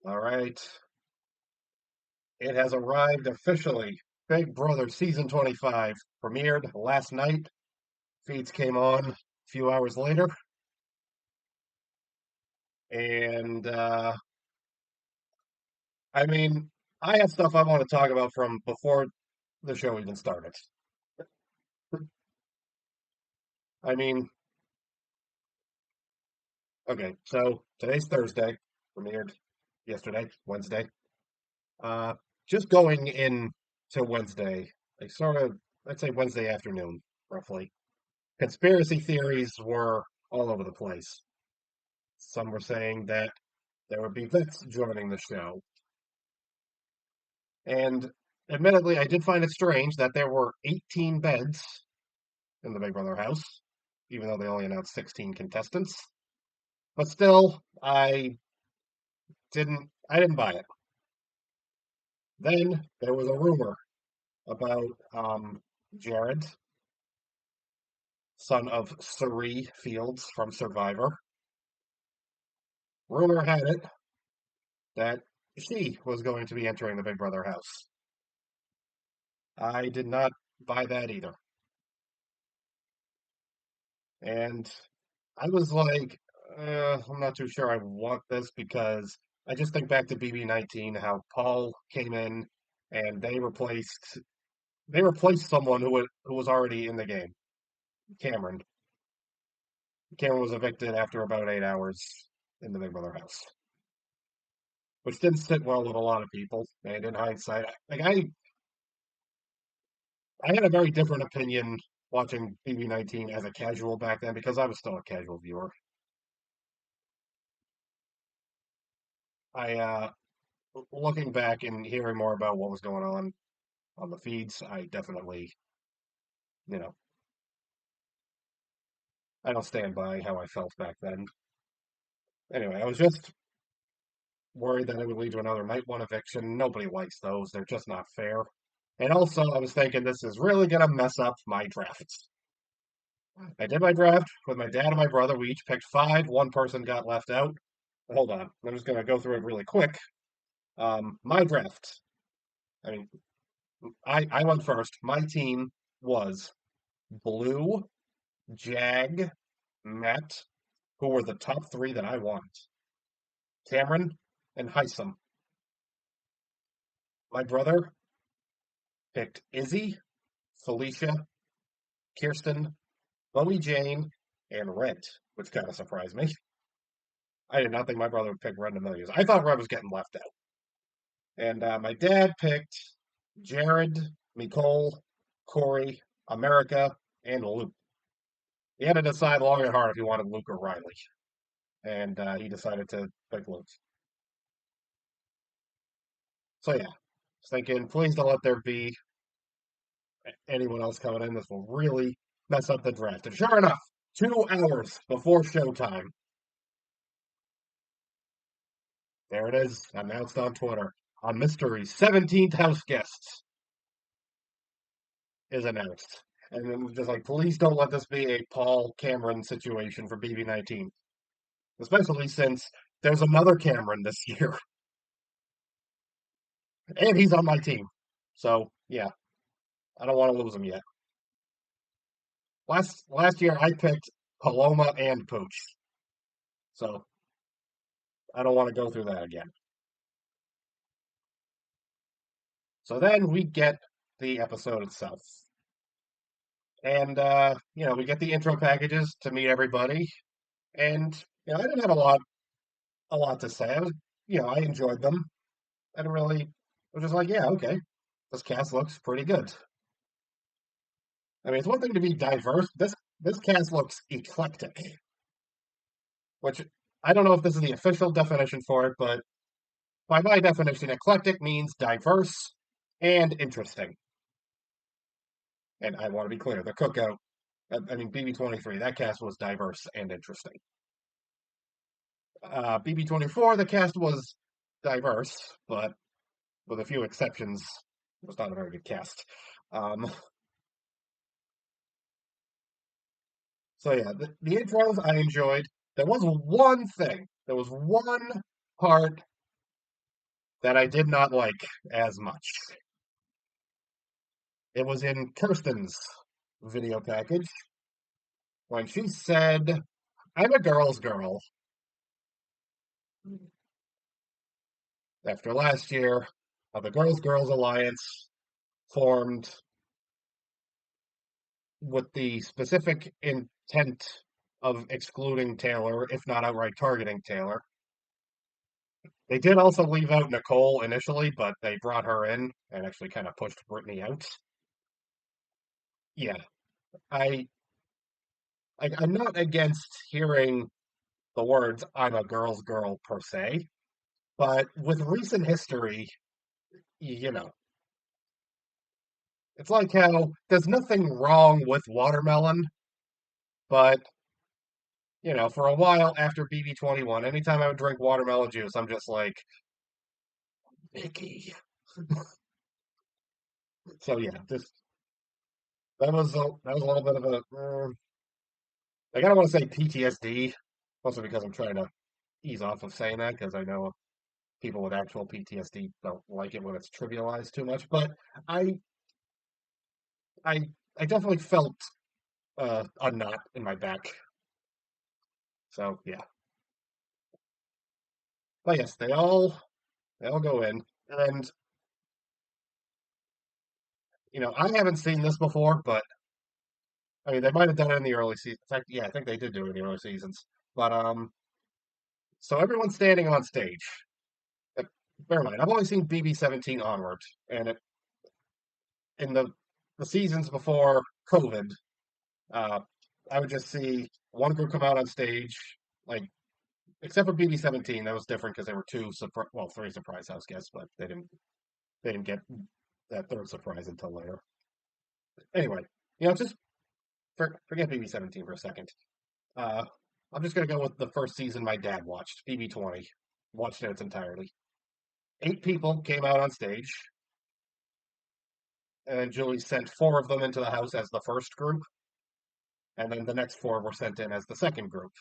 All right. It has arrived officially. Big Brother Season 25 premiered last night. Feeds came on a few hours later. And I mean, I have stuff I want to talk about from before the show even started. I mean, okay, so today's Thursday, premiered yesterday, Wednesday. Uh, just going in to Wednesday, like sort of, let's say Wednesday afternoon, roughly. Conspiracy theories were all over the place. Some were saying that there would be vets joining the show. And admittedly, I did find it strange that there were 18 beds in the Big Brother house, even though they only announced 16 contestants. But still, I didn't buy it. Then there was a rumor about Jared, son of Suri Fields from Survivor. Rumor had it that she was going to be entering the Big Brother house. I did not buy that either. And I was like, I'm not too sure I want this because I just think back to BB19, how Paul came in and they replaced someone who was already in the game, Cameron. Cameron was evicted after about 8 hours in the Big Brother house, which didn't sit well with a lot of people. And in hindsight, I had a very different opinion watching BB19 as a casual back then because I was still a casual viewer. I looking back and hearing more about what was going on the feeds, I definitely, you know, I don't stand by how I felt back then. Anyway, I was just worried that it would lead to another night one eviction. Nobody likes those. They're just not fair. And also, I was thinking this is really going to mess up my drafts. I did my draft with my dad and my brother. We each picked five. One person got left out. Hold on. I'm just going to go through it really quick. My draft. I mean, I went first. My team was Blue, Jag, Matt, who were the top three that I want, Cameron, and Heisem. My brother picked Izzy, Felicia, Kirsten, Bowie Jane, and Rent, which kind of surprised me. I did not think my brother would pick Red in a million. I thought Red was getting left out. And my dad picked Jared, Nicole, Corey, America, and Luke. He had to decide long and hard if he wanted Luke or Riley. And he decided to pick Luke. So yeah, just thinking, please don't let there be anyone else coming in. This will really mess up the draft. And sure enough, 2 hours before showtime, there it is, announced on Twitter. On Mystery 17th house guests is announced. And then just like, please don't let this be a Paul Cameron situation for BB19, especially since there's another Cameron this year, and he's on my team. So yeah, I don't want to lose him yet. Last year I picked Paloma and Pooch, so I don't want to go through that again. So then we get the episode itself. And we get the intro packages to meet everybody. And I didn't have a lot to say. I enjoyed them. I didn't really I was just like, yeah, okay. This cast looks pretty good. I mean, it's one thing to be diverse. This cast looks eclectic, which I don't know if this is the official definition for it, but by my definition, eclectic means diverse and interesting. And I want to be clear, the cookout, I mean, BB23, that cast was diverse and interesting. BB24, the cast was diverse, but with a few exceptions, it was not a very good cast. Um, so yeah, the intros I enjoyed. There was one thing. There was one part that I did not like as much. It was in Kirsten's video package when she said, I'm a girl's girl. After last year, the Girls Girls Alliance formed with the specific intent of excluding Taylor, if not outright targeting Taylor. They did also leave out Nicole initially, but they brought her in and actually kind of pushed Brittany out. Yeah, I, I'm not against hearing the words "I'm a girl's girl" per se, but with recent history, you know, it's like how there's nothing wrong with watermelon, but for a while after BB21, anytime I would drink watermelon juice, I'm just like, icky. So yeah, just that was a little bit of a I kind of want to say PTSD, also because I'm trying to ease off of saying that because I know people with actual PTSD don't like it when it's trivialized too much. But I I I definitely felt a knot in my back. So yeah, but yes, they all go in, and I haven't seen this before, but I mean they might have done it in the early season. In fact, yeah, I think they did do it in the early seasons. But so everyone's standing on stage. Uh, Bear in mind, I've only seen BB17 onward, and in the seasons before COVID, uh, I would just see one group come out on stage, like except for BB17, that was different because there were three surprise house guests, but they didn't get that third surprise until later. Anyway, just forget BB17 for a second. Uh, I'm just gonna go with the first season my dad watched, BB20, watched in its entirety. 8 people came out on stage, and then Julie sent 4 of them into the house as the first group, and then the next 4 were sent in as the second group.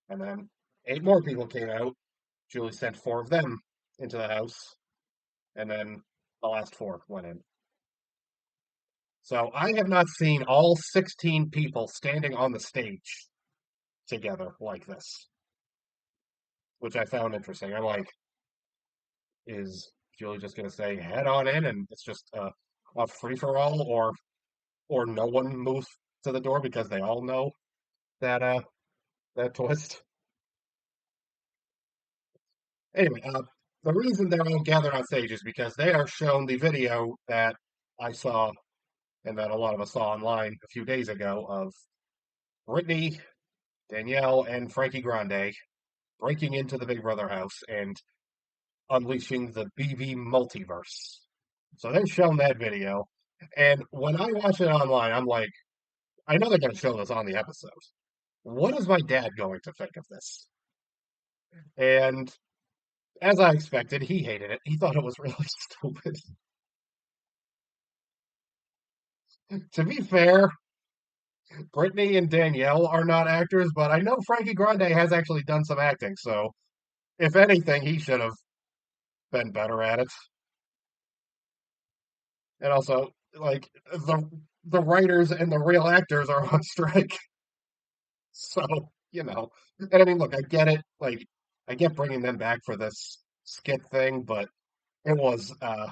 And then 8 more people came out. Julie sent 4 of them into the house, and then the last 4 went in. So I have not seen all 16 people standing on the stage together like this, which I found interesting. I'm like, is Julie just going to say head on in and it's just a free for all, or no one moves to the door because they all know that twist? Anyway, the reason they're all gathered on stage is because they are shown the video that I saw and that a lot of us saw online a few days ago of Brittany, Danielle, and Frankie Grande breaking into the Big Brother house and unleashing the BB multiverse. So they've shown that video. And when I watch it online, I'm like, I know they're going to show this on the episode. What is my dad going to think of this? And as I expected, he hated it. He thought it was really stupid. To be fair, Brittany and Danielle are not actors, but I know Frankie Grande has actually done some acting. So if anything, he should have been better at it. And also, like the writers and the real actors are on strike, so And I mean, look, I get it. Like, I get bringing them back for this skit thing, but it was uh,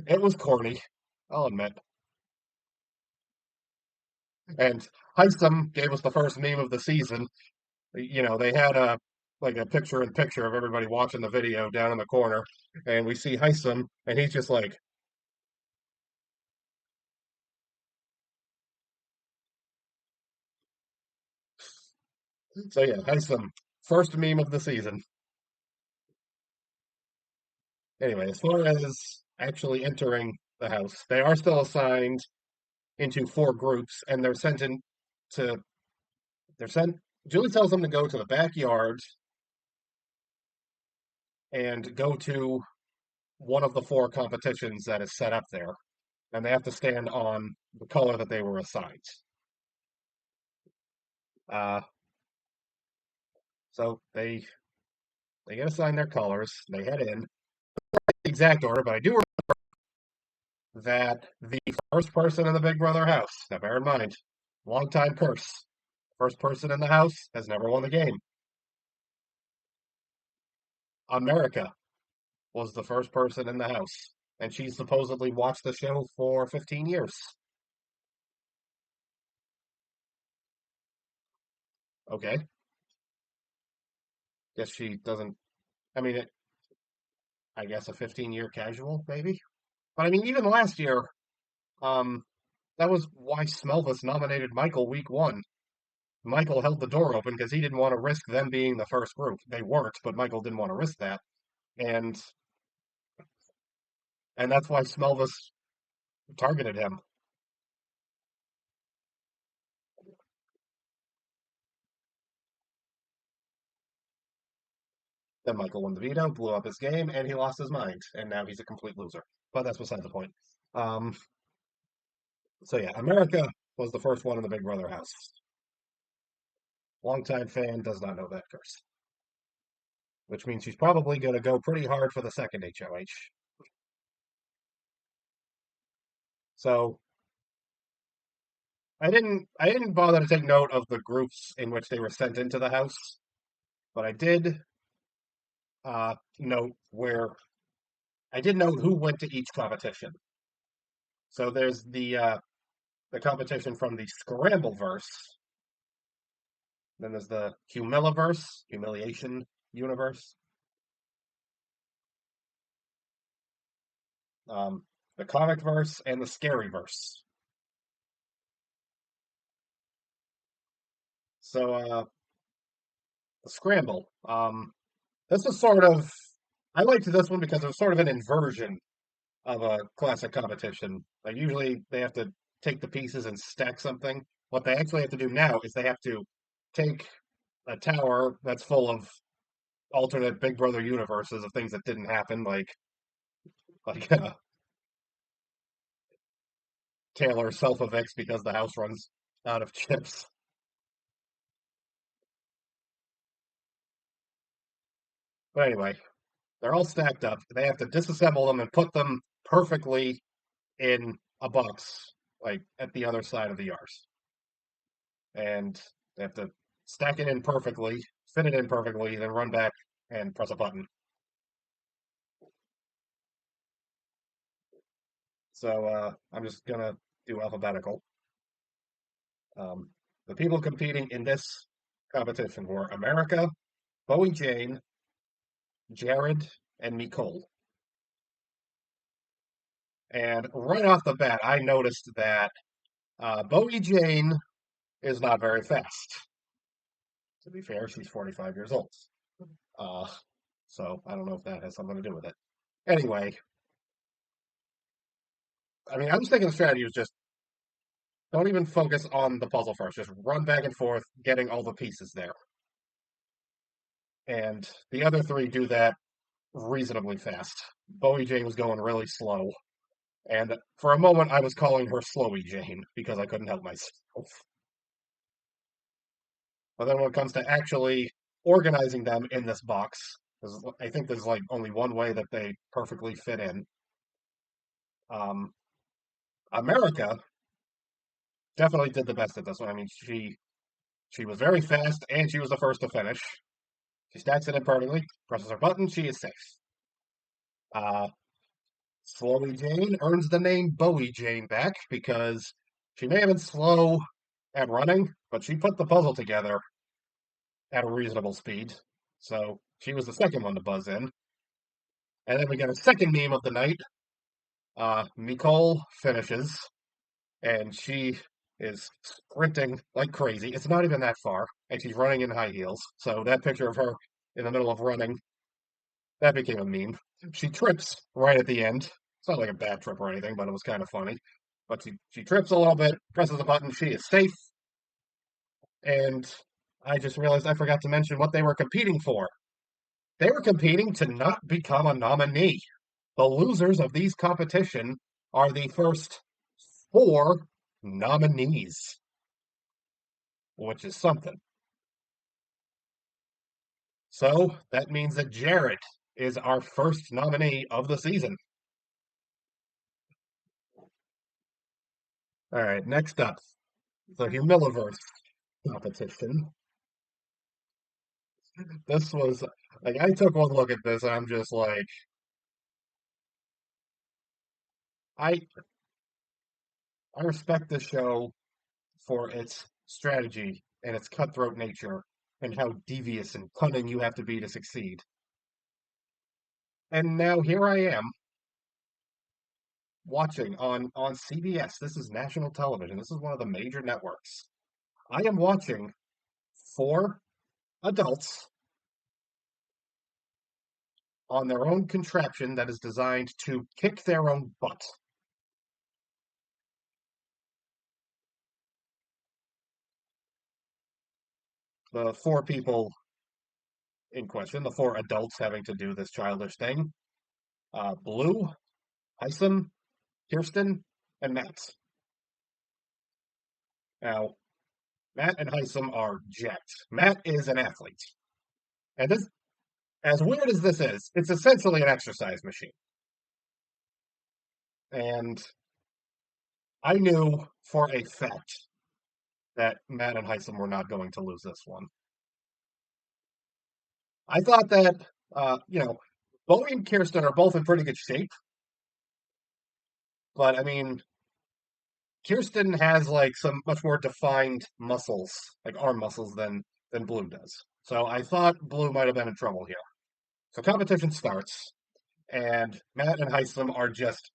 it was corny. I'll admit. And Heisem gave us the first meme of the season. They had a picture in picture of everybody watching the video down in the corner, and we see Heisem, and he's just like, so yeah, Heisem, first meme of the season. Anyway, as far as actually entering the house, they are still assigned into 4 groups, and to they're sent. Julie tells them to go to the backyard and go to one of the 4 competitions that is set up there, and they have to stand on the color that they were assigned. Uh, so they get assigned their colors. They head in. exact order, but I do remember that the first person in the Big Brother house, now bear in mind, long time curse, first person in the house has never won the game. America was the first person in the house, and she supposedly watched the show for 15 years. Okay, guess she doesn't. I mean, I guess a 15-year casual, maybe. But I mean, even last year, um, that was why Smelvis nominated Michael week one. Michael held the door open because he didn't want to risk them being the first group. They weren't, but Michael didn't want to risk that, and and that's why Smelvis targeted him. Then Michael won the veto, blew up his game, and he lost his mind, and now he's a complete loser. But that's beside the point. Um, so yeah, America was the first one in the Big Brother house. Longtime fan does not know that curse, which means she's probably going to go pretty hard for the second HOH. So I didn't bother to take note of the groups in which they were sent into the house, but I did note where I did note who went to each competition. So there's the competition from the Scrambleverse. Then there's the Humiliverse, Humiliation Universe. Um, the Comic Verse and the Scaryverse. So the Scramble. This is sort of I liked this one because it was sort of an inversion of a classic competition. Like usually they have to take the pieces and stack something. What they actually have to do now is they have to take a tower that's full of alternate Big Brother universes of things that didn't happen, like Taylor self evicts because the house runs out of chips. But anyway, they're all stacked up. They have to disassemble them and put them perfectly in a box, like at the other side of the yards. And they have to stack it in perfectly, fit it in perfectly, then run back and press a button. So I'm just gonna do alphabetical. Um, the people competing in this competition were America, Bowie Jane, Jared, and Nicole. And right off the bat, I noticed that Bowie Jane is not very fast. To be fair, she's 45 years old. Uh, so I don't know if that has something to do with it. Anyway, I mean, I was thinking the strategy was just don't even focus on the puzzle first. Just run back and forth, getting all the pieces there. And the other three do that reasonably fast. Bowie Jane was going really slow. And for a moment, I was calling her Slowy Jane because I couldn't help myself. But then when it comes to actually organizing them in this box, I think there's like only one way that they perfectly fit in. Um, America definitely did the best at this one. I mean, she was very fast and she was the first to finish. She stacks it in perfectly, presses her button, she is safe. Uh, Slowy Jane earns the name Bowie Jane back because she may have been slow at running, but she put the puzzle together at a reasonable speed. So she was the second one to buzz in. And then we get a second meme of the night. Nicole finishes, and she is sprinting like crazy. It's not even that far, and she's running in high heels. So that picture of her in the middle of running, that became a meme. She trips right at the end. It's not like a bad trip or anything, but it was kind of funny. But she trips a little bit, presses a button, she is safe, and I just realized I forgot to mention what they were competing for. They were competing to not become a nominee. The losers of these competition are the first four nominees, which is something. So that means that Jared is our first nominee of the season. All right, next up, the Humiliverse competition. This was like I took one look at this and I'm just like I I respect this show for its strategy and its cutthroat nature and how devious and cunning you have to be to succeed. And now here I am watching on CBS. This is national television. This is one of the major networks. I am watching four adults on their own contraption that is designed to kick their own butt. The four people in question, the four adults having to do this childish thing, Blue, Isom, Kirsten, and Matt. Now, Matt and Isom are jacked. Matt is an athlete. And this, as weird as this is, it's essentially an exercise machine. And I knew for a fact that Matt and Isom were not going to lose this one. I thought that, Bowie and Kirsten are both in pretty good shape. But I mean, Kirsten has like some much more defined muscles, like arm muscles, than Blue does. So I thought Blue might have been in trouble here. So competition starts, and Matt and Heislam are just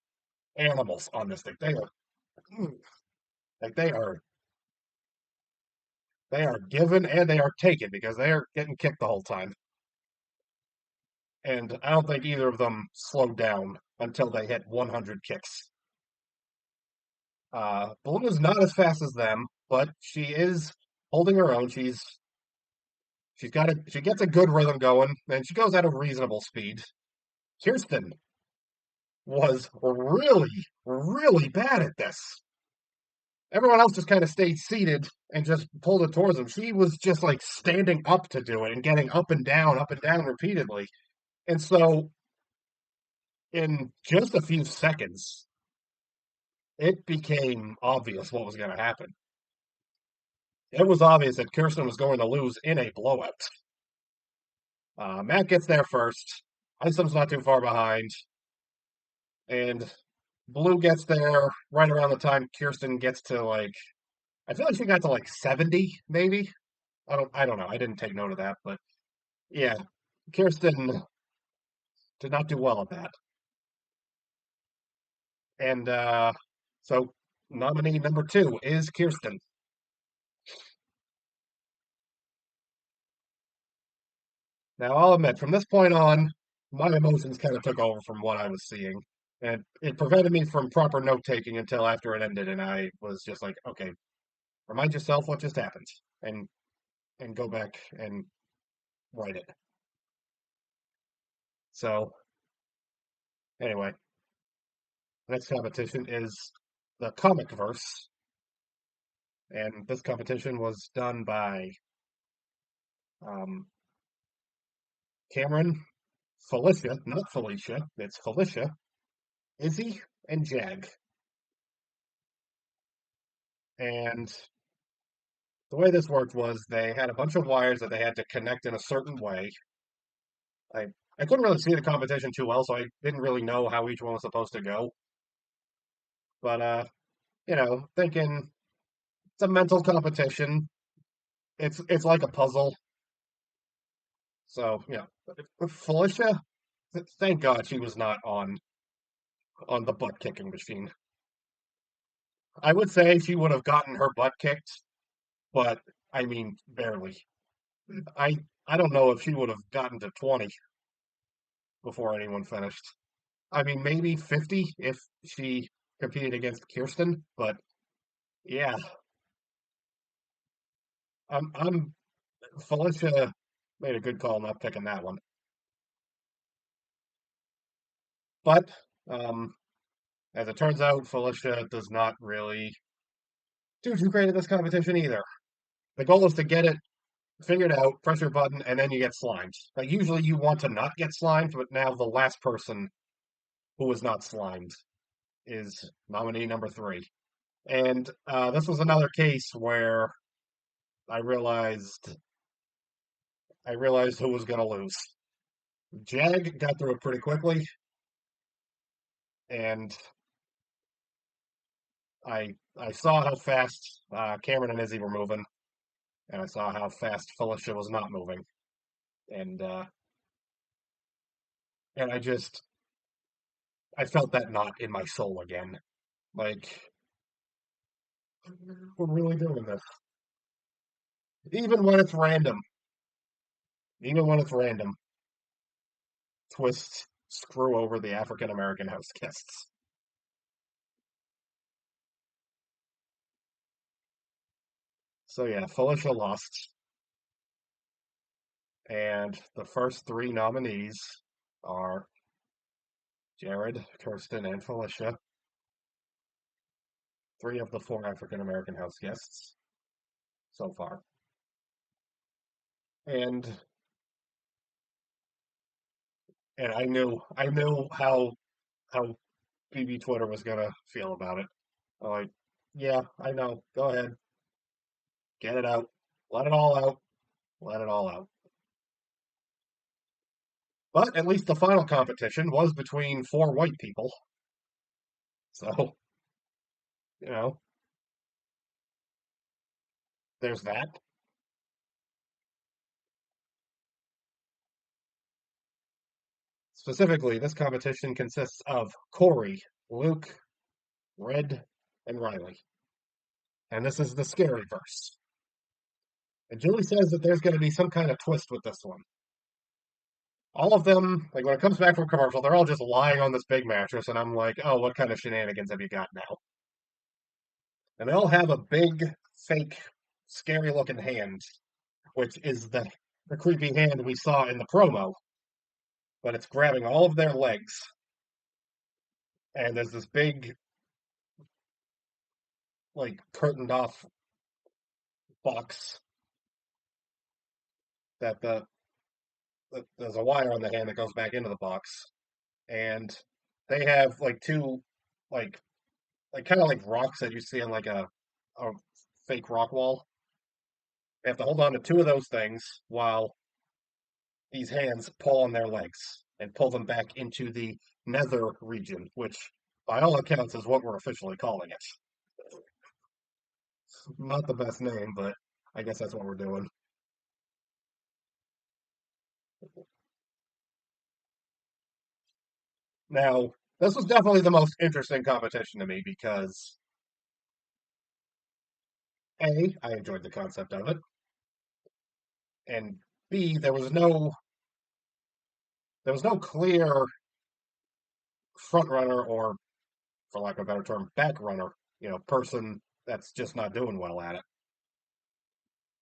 animals on this thing. They are like they are given and they are taken because they are getting kicked the whole time. And I don't think either of them slowed down until they hit 100 kicks. Blue is not as fast as them, but she is holding her own. She gets a good rhythm going, and she goes at a reasonable speed. Kirsten was really, really bad at this. Everyone else just kind of stayed seated and just pulled it towards them. She was just like standing up to do it and getting up and down repeatedly. And so, in just a few seconds, it became obvious what was going to happen. It was obvious that Kirsten was going to lose in a blowout. Matt gets there first. Isom's not too far behind. And Blue gets there right around the time Kirsten gets to like I feel like she got to like 70, maybe. I don't know. I didn't take note of that, but yeah, Kirsten did not do well at that. And so nominee number two is Kirsten. Now I'll admit, from this point on, my emotions kind of took over from what I was seeing. And it prevented me from proper note taking until after it ended, and I was just like, okay, remind yourself what just happened and go back and write it. So anyway, next competition is the comic verse, and this competition was done by um, Cameron, Felicia, not Felicia, it's Felicia, Izzy, and Jag. And the way this worked was they had a bunch of wires that they had to connect in a certain way. I I couldn't really see the competition too well, so I didn't really know how each one was supposed to go. But thinking it's a mental competition. It's like a puzzle. So Felicia, thank God she was not on the butt kicking machine. I would say she would have gotten her butt kicked, but I mean barely. I I don't know if she would have gotten to 20 before anyone finished. I mean maybe 50 if she competed against Kirsten, but yeah, I'm Felicia made a good call not picking that one. But um, as it turns out, Felicia does not really do too great at this competition either. The goal is to get it. figure it out, press your button, and then you get slimed. Like usually you want to not get slimed, but now the last person who was not slimed is nominee number three. And this was another case where I realized I realized who was going to lose. Jag got through it pretty quickly, and I saw how fast Cameron and Izzy were moving, and I saw how fast Felicia was not moving, and uh, and I felt that knot in my soul again. Like we're really doing this, even when it's random. Even when it's random, twists screw over the African American house guests. So yeah, Felicia lost, and the first three nominees are Jared, Kirsten, and Felicia, three of the four African American house guests so far. And and I knew how BB Twitter was gonna feel about it. Like, yeah, I know. Go ahead, get it out, let it all out, let it all out. But at least the final competition was between four white people, so you know there's that. Specifically, this competition consists of Corey, Luke, Red, and Riley, and this is the scary verse. And Julie says that there's going to be some kind of twist with this one. All of them, like when it comes back from commercial, they're all just lying on this big mattress, and I'm like, oh, what kind of shenanigans have you got now? And they all have a big, fake, scary looking hand, which is the creepy hand we saw in the promo, but it's grabbing all of their legs. And there's this big, like, curtained off box that there's a wire on the hand that goes back into the box. And they have like two, like, kind of like rocks that you see on like a fake rock wall. They have to hold on to two of those things while these hands pull on their legs and pull them back into the nether region, which by all accounts is what we're officially calling it. Not the best name, but I guess that's what we're doing. Now, this was definitely the most interesting competition to me because A, I enjoyed the concept of it, and B, there was no clear front runner or, for lack of a better term, back runner, person that's just not doing well at it.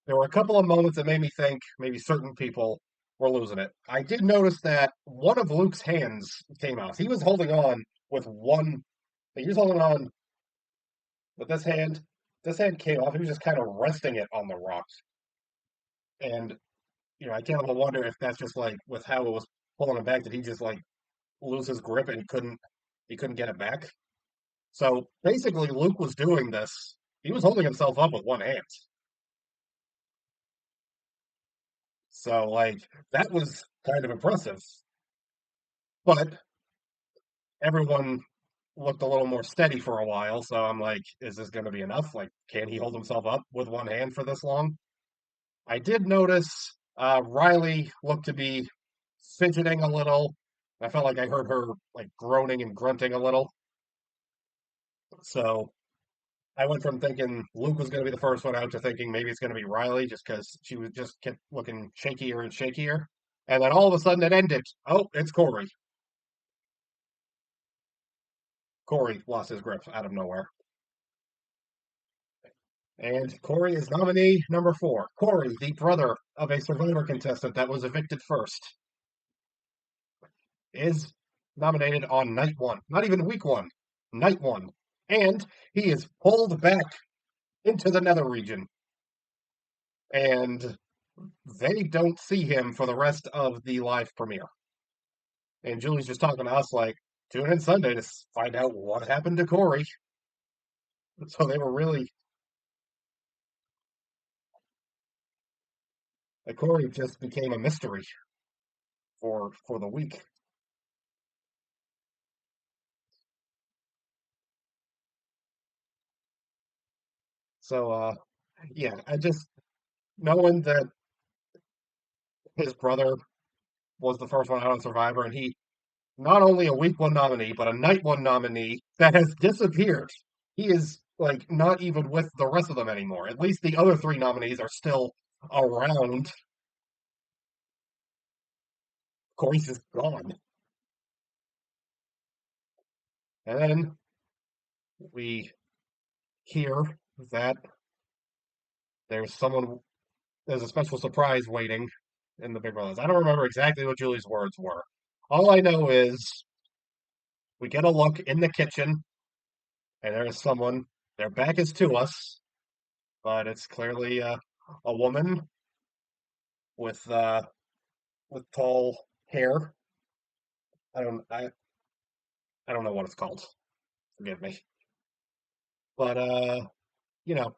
There were a couple of moments that made me think maybe certain people were losing it. I did notice that one of Luke's hands came out. He was holding on with one. He was holding on with this hand. This hand came off. He was just kind of resting it on the rock, and I can't help but wonder if that's just like with how it was pulling him back. Did he just like lose his grip and he couldn't get it back? So basically, Luke was doing this. He was holding himself up with one hand. So like that was kind of impressive. But everyone looked a little more steady for a while, so I'm like, is this going to be enough? Like, can he hold himself up with one hand for this long? I did notice Riley looked to be fidgeting a little. I felt like I heard her like groaning and grunting a little. So I went from thinking Luke was going to be the first one out to thinking maybe it's going to be Riley just because she was just kept looking shakier and shakier. And then all of a sudden it ended. Oh, it's Corey. Corey lost his grip out of nowhere. And Corey is nominee number four. Corey, the brother of a Survivor contestant that was evicted first, is nominated on night one. Not even week one, night one. And he is pulled back into the nether region. And they don't see him for the rest of the live premiere. And Julie's just talking to us like, tune in Sunday to find out what happened to Corey. So they were really, like, Corey just became a mystery for the week. So yeah, I just knowing that his brother was the first one out on Survivor, and he not only a week one nominee, but a night one nominee that has disappeared. He is like not even with the rest of them anymore. At least the other three nominees are still around. Corey's just gone. And then we hear that there's someone, there's a special surprise waiting in the Big Brothers. I don't remember exactly what Julie's words were. All I know is we get a look in the kitchen, and there is someone. Their back is to us, but it's clearly a woman with tall hair. I don't I, I don't know what it's called. Forgive me. But you know,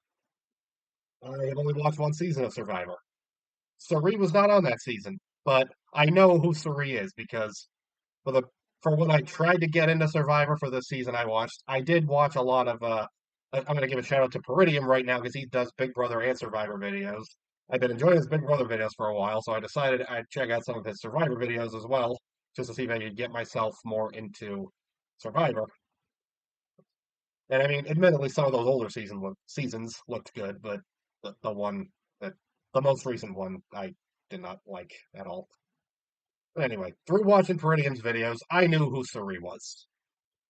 I have only watched one season of Survivor. Sari was not on that season, but I know who Sari is because for the for when I tried to get into Survivor for this season I watched, I did watch a lot of I'm gonna give a shout out to Peridium right now because he does Big Brother and Survivor videos. I've been enjoying his Big Brother videos for a while, so I decided I'd check out some of his Survivor videos as well, just to see if I could get myself more into Survivor. And I mean, admittedly, some of those older seasons looked good, but the one that the most recent one I did not like at all. But anyway, through watching Peridium's videos, I knew who Suri was.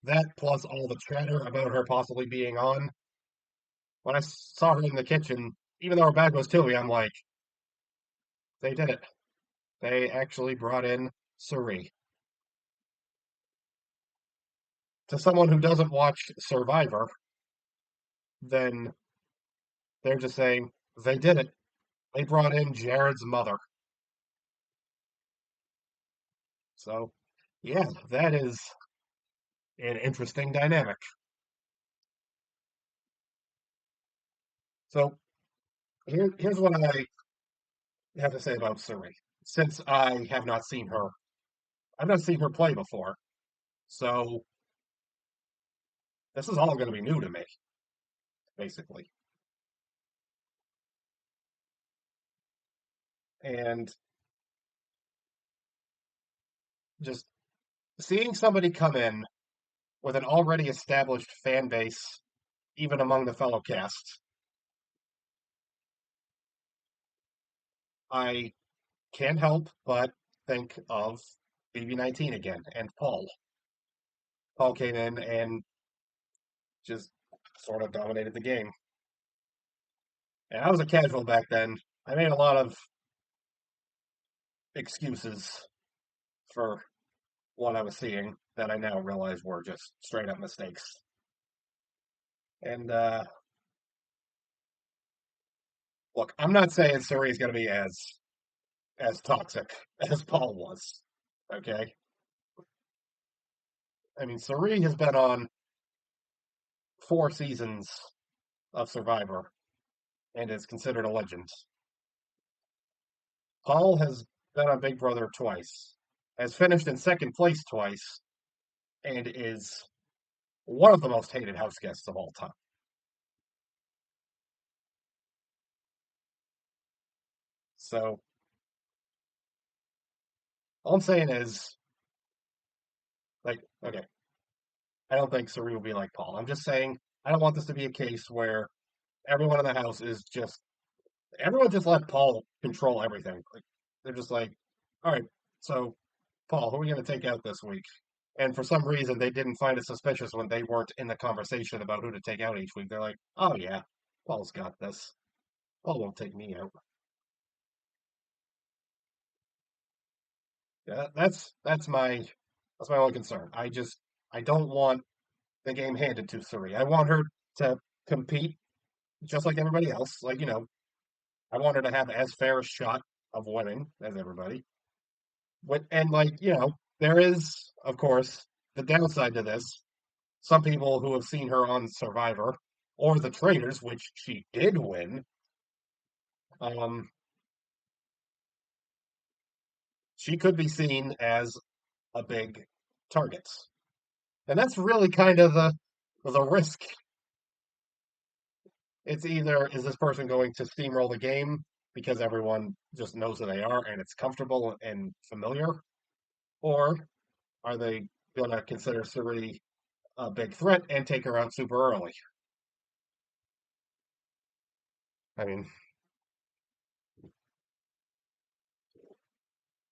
That plus all the chatter about her possibly being on. When I saw her in the kitchen, even though her back was to me, I'm like, they did it. They actually brought in Suri. To someone who doesn't watch Survivor, then they're just saying they did it. They brought in Jared's mother. So, yeah, that is an interesting dynamic. So, here's what I have to say about Suri. Since I have not seen her, I've not seen her play before. So, this is all going to be new to me, basically. And just seeing somebody come in with an already established fan base, even among the fellow cast, I can't help but think of BB19 again and Paul. Paul came in and just sort of dominated the game. And I was a casual back then. I made a lot of excuses for what I was seeing that I now realize were just straight up mistakes. And look, I'm not saying Suri is going to be as toxic as Paul was. Okay, I mean Suri has been on 4 seasons of Survivor and is considered a legend. Paul has been on Big Brother twice, has finished in second place twice, and is one of the most hated house guests of all time. So all I'm saying is, like, okay, I don't think Suri will be like Paul. I'm just saying I don't want this to be a case where everyone in the house is just everyone just let Paul control everything. Like they're just like, all right, so Paul, who are we going to take out this week? And for some reason, they didn't find it suspicious when they weren't in the conversation about who to take out each week. They're like, oh yeah, Paul's got this. Paul won't take me out. Yeah, that's my only concern. I don't want the game handed to Suri. I want her to compete just like everybody else. Like, I want her to have as fair a shot of winning as everybody. And like, you know, there is, of course, the downside to this. Some people who have seen her on Survivor or the Traitors, which she did win, um, she could be seen as a big target. And that's really kind of the risk. It's either is this person going to steamroll the game because everyone just knows who they are and it's comfortable and familiar, or are they going to consider Suri a big threat and take her out super early? I mean,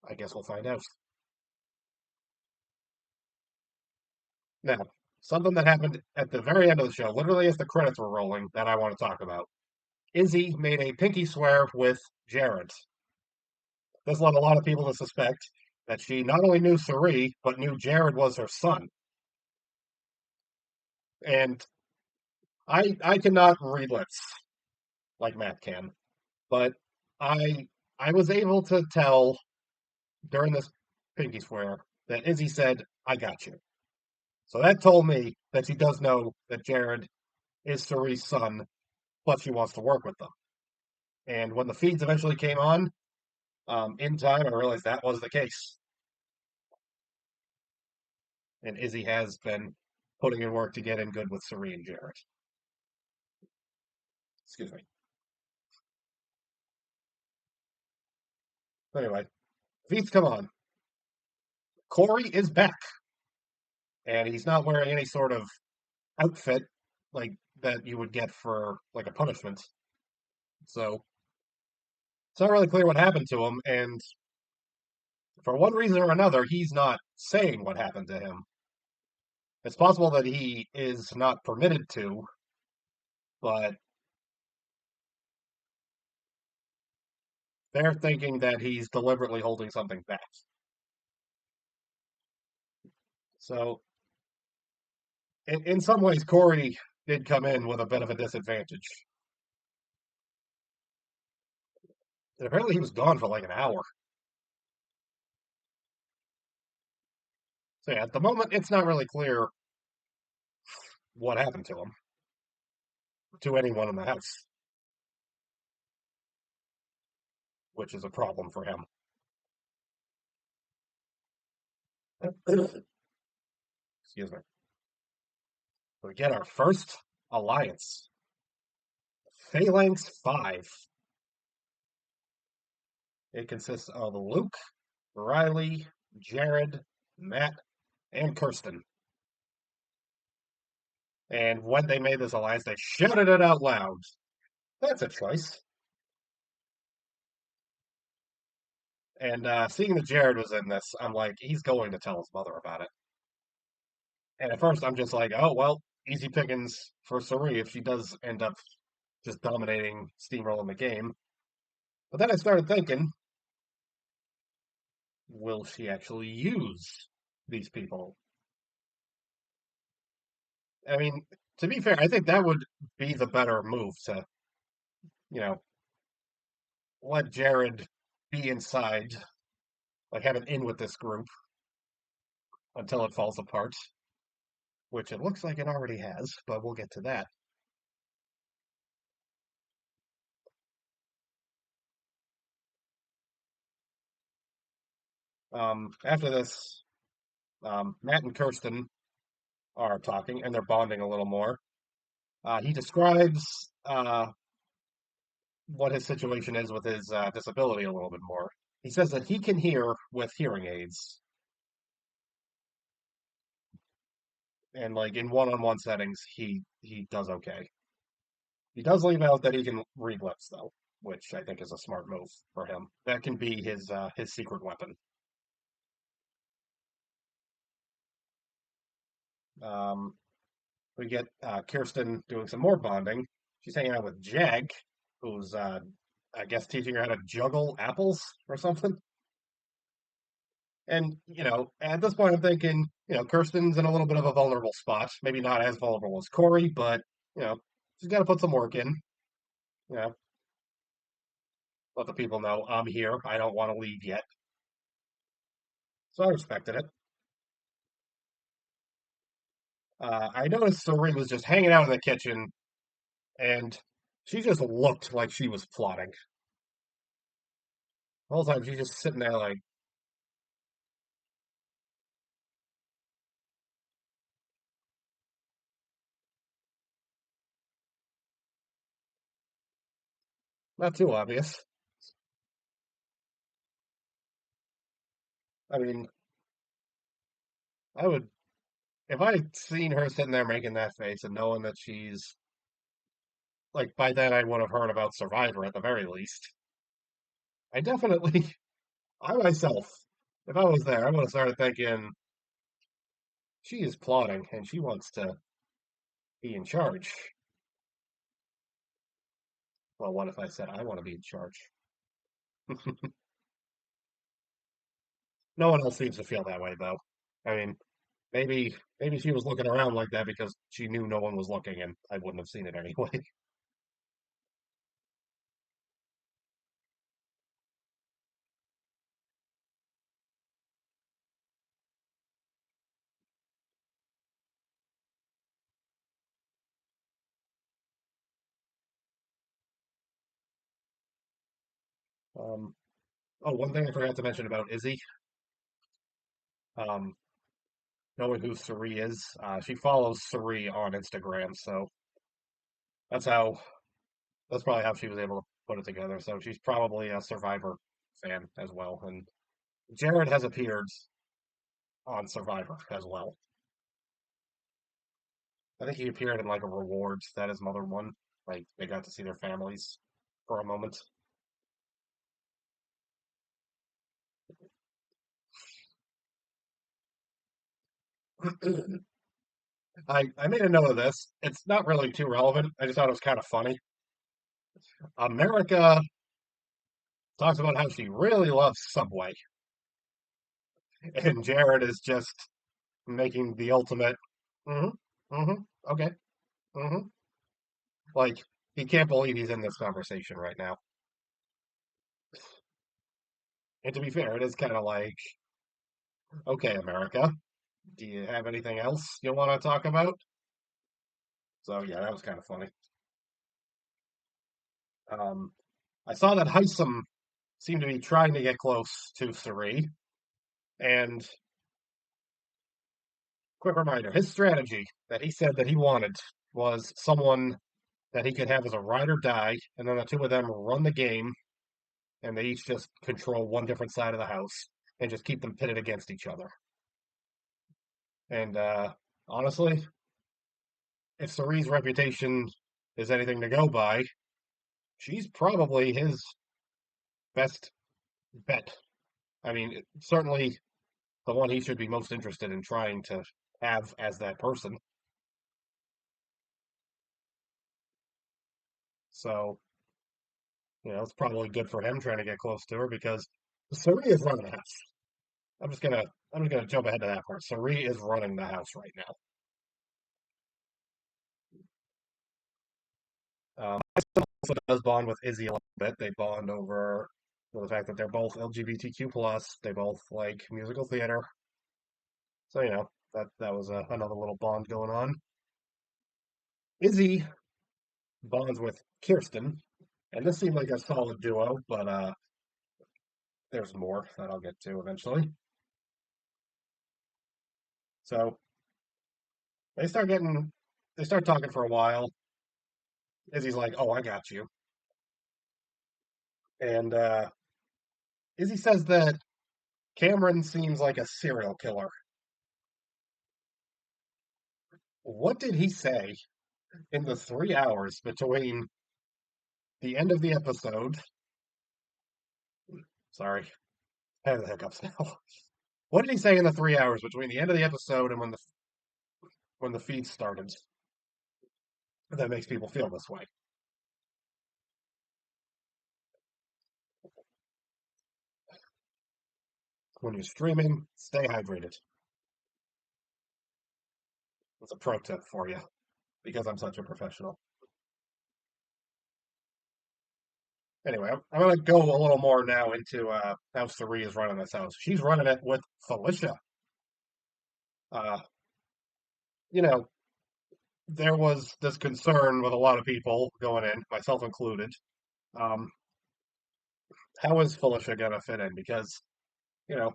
I guess we'll find out. Now, something that happened at the very end of the show, literally as the credits were rolling, that I want to talk about. Izzy made a pinky swear with Jared. This led a lot of people to suspect that she not only knew Suri, but knew Jared was her son. And I cannot read lips like Matt can, but I I was able to tell during this pinky swear that Izzy said, "I got you." So that told me that she does know that Jared is Suri's son, but she wants to work with them. And when the feeds eventually came on, in time, I realized that was the case. And Izzy has been putting in work to get in good with Suri and Jared. Excuse me. Anyway, feeds come on. Corey is back, and he's not wearing any sort of outfit like that you would get for like a punishment. So it's not really clear what happened to him, and for one reason or another, he's not saying what happened to him. It's possible that he is not permitted to, but they're thinking that he's deliberately holding something back. So, in some ways, Corey did come in with a bit of a disadvantage. And apparently, he was gone for like an hour. So, yeah, at the moment, it's not really clear what happened to him, to anyone in the house, which is a problem for him. Excuse me. We get our first alliance, Phalanx 5. It consists of Luke, Riley, Jared, Matt, and Kirsten. And when they made this alliance, they shouted it out loud. That's a choice. And seeing that Jared was in this, I'm like, he's going to tell his mother about it. And at first, I'm just like, oh, well, easy pickings for Suri if she does end up just dominating, steamrolling the game. But then I started thinking, will she actually use these people? I mean, to be fair, I think that would be the better move to, you know, let Jared be inside, like have an in with this group until it falls apart, which it looks like it already has, but we'll get to that. After this, Matt and Kirsten are talking and they're bonding a little more. He describes what his situation is with his disability a little bit more. He says that he can hear with hearing aids, and like in one-on-one settings, he does okay. He does leave out that he can read lips though, which I think is a smart move for him. That can be his secret weapon. Um, we get Kirsten doing some more bonding. She's hanging out with Jag, who's I guess teaching her how to juggle apples or something. And at this point, I'm thinking, Kirsten's in a little bit of a vulnerable spot. Maybe not as vulnerable as Corey, but you know, she's got to put some work in. You know, let the people know I'm here. I don't want to leave yet. So I respected it. I noticed Suri was just hanging out in the kitchen, and she just looked like she was plotting. The whole time she's just sitting there like, not too obvious. I mean, I would, if I had seen her sitting there making that face and knowing that she's, like, by then I would have heard about Survivor at the very least. I definitely, I myself, if I was there, I would have started thinking, she is plotting and she wants to be in charge. Well, what if I said I want to be in charge? No one else seems to feel that way, though. I mean, maybe she was looking around like that because she knew no one was looking, and I wouldn't have seen it anyway. Um, oh, one thing I forgot to mention about Izzy, um, knowing who Suri is, she follows Suri on Instagram, so that's how that's probably how she was able to put it together. So she's probably a Survivor fan as well, and Jared has appeared on Survivor as well. I think he appeared in like a rewards that his mother won. Like they got to see their families for a moment. I made a note of this. It's not really too relevant. I just thought it was kind of funny. America talks about how she really loves Subway, and Jared is just making the ultimate. Mm-hmm. Mm-hmm. Okay. Mm-hmm. Like he can't believe he's in this conversation right now. And to be fair, it is kind of like, okay, America, do you have anything else you want to talk about? So yeah, that was kind of funny. Um, I saw that Heisem seemed to be trying to get close to Suri, and quick reminder, his strategy that he said that he wanted was someone that he could have as a ride or die, and then the two of them run the game, and they each just control one different side of the house and just keep them pitted against each other. And honestly, if Cerie's reputation is anything to go by, she's probably his best bet. I mean, certainly the one he should be most interested in trying to have as that person. So, it's probably good for him trying to get close to her because Cerie is running the house. I'm just gonna jump ahead to that part. Cerie is running the house right now. Also does bond with Izzy a little bit. They bond over the fact that they're both LGBTQ plus. They both like musical theater. So that was another little bond going on. Izzy bonds with Kirsten, and this seemed like a solid duo, but there's more that I'll get to eventually. So they start getting, they start talking for a while. Izzy's like, "Oh, I got you," and Izzy says that Cameron seems like a serial killer. What did he say in the 3 hours between the end of the episode? Sorry, I have the hiccups now. What did he say in the 3 hours between the end of the episode and when the feed started that makes people feel this way? When you're streaming, stay hydrated. It's a pro tip for you because I'm such a professional. Anyway, I'm going to go a little more now into how Sari is running this house. She's running it with Felicia. Uh, you know, there was this concern with a lot of people going in, myself included. Um, how is Felicia going to fit in? Because, you know,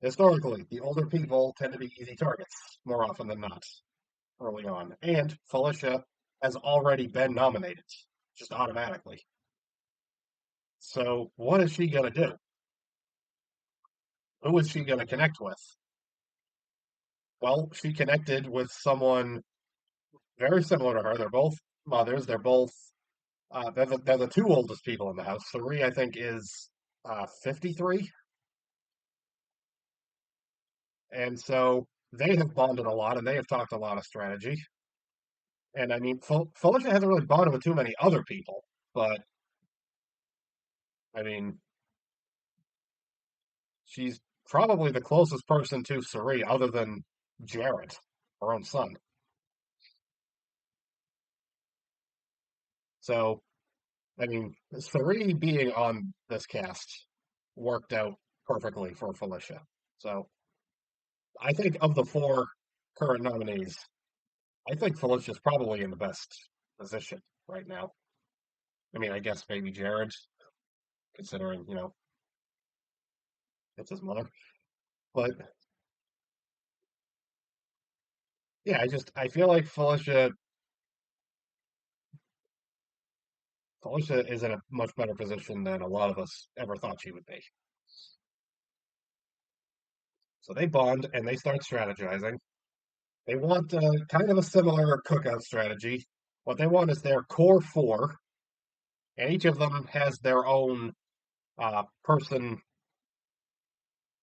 historically, the older people tend to be easy targets more often than not early on. And Felicia has already been nominated, just automatically. So, what is she going to do? Who is she going to connect with? Well, she connected with someone very similar to her. They're both mothers. They're both they're the two oldest people in the house. Sari, I think, is 53, and so they have bonded a lot, and they have talked a lot of strategy. And I mean, Felicia hasn't really bonded with too many other people, but I mean, she's probably the closest person to Sari, other than Jared, her own son. So, I mean, Sari being on this cast worked out perfectly for Felicia. So, I think of the four current nominees, I think Felicia's probably in the best position right now. I mean, I guess maybe Jared, considering, it's his mother. But yeah, I feel like Felicia is in a much better position than a lot of us ever thought she would be. So they bond and they start strategizing. They want kind of a similar cookout strategy. What they want is their core four, and each of them has their own person,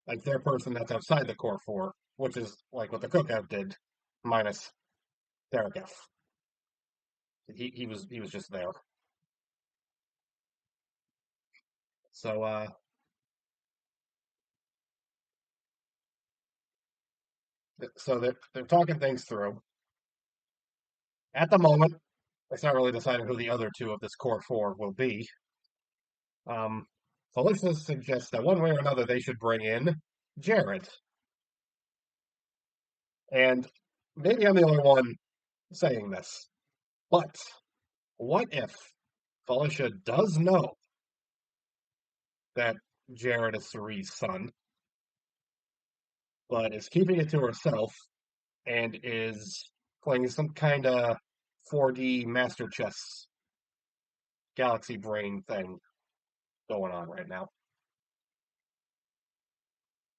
like their person that's outside the core four, which is like what the cookout did, minus Theragoff. He was just there. So they're talking things through. At the moment, it's not really deciding who the other two of this core four will be. Um, Felicia suggests that one way or another they should bring in Jared. And maybe I'm the only one saying this, but what if Felicia does know that Jared is Cerie's son, but is keeping it to herself and is playing some kind of 4D Master Chess Galaxy Brain thing going on right now?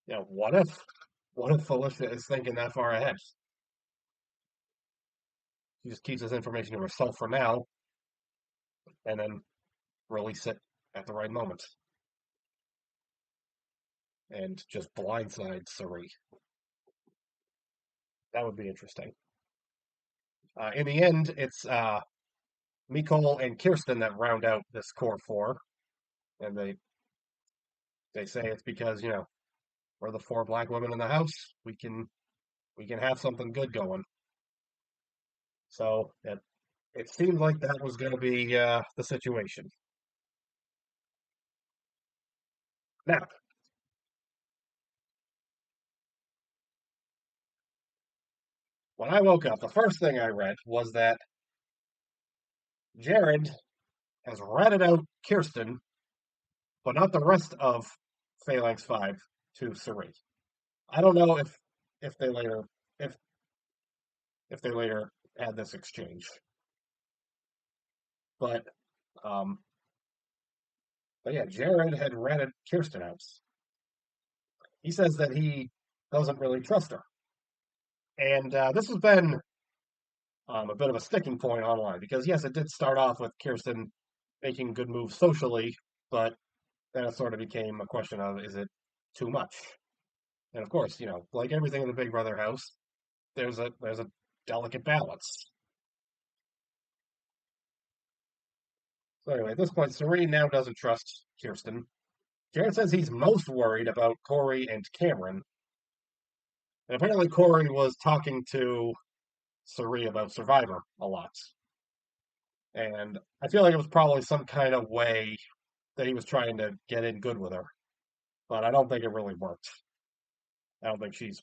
What if Felicia is thinking that far ahead? She just keeps this information to herself for now and then release it at the right moment and just blindside Cerie. That would be interesting. In the end, it's Nicole and Kirsten that round out this core four, and they say it's because we're the four black women in the house. We can have something good going. So it seemed like that was going to be the situation. Now, when I woke up, the first thing I read was that Jared has ratted out Kirsten, but not the rest of Phalanx 5 to Cerie. I don't know if they later if if they later had this exchange, but um, but yeah, Jared had ratted Kirsten out. He says that he doesn't really trust her, and this has been a bit of a sticking point online because yes, it did start off with Kirsten making good moves socially, but then it sort of became a question of is it too much? And of course, like everything in the Big Brother house, there's a delicate balance. So anyway, at this point, Serene now doesn't trust Kirsten. Jared says he's most worried about Corey and Cameron. And apparently Corey was talking to Suri about Survivor a lot. And I feel like it was probably some kind of way that he was trying to get in good with her, but I don't think it really worked. I don't think she's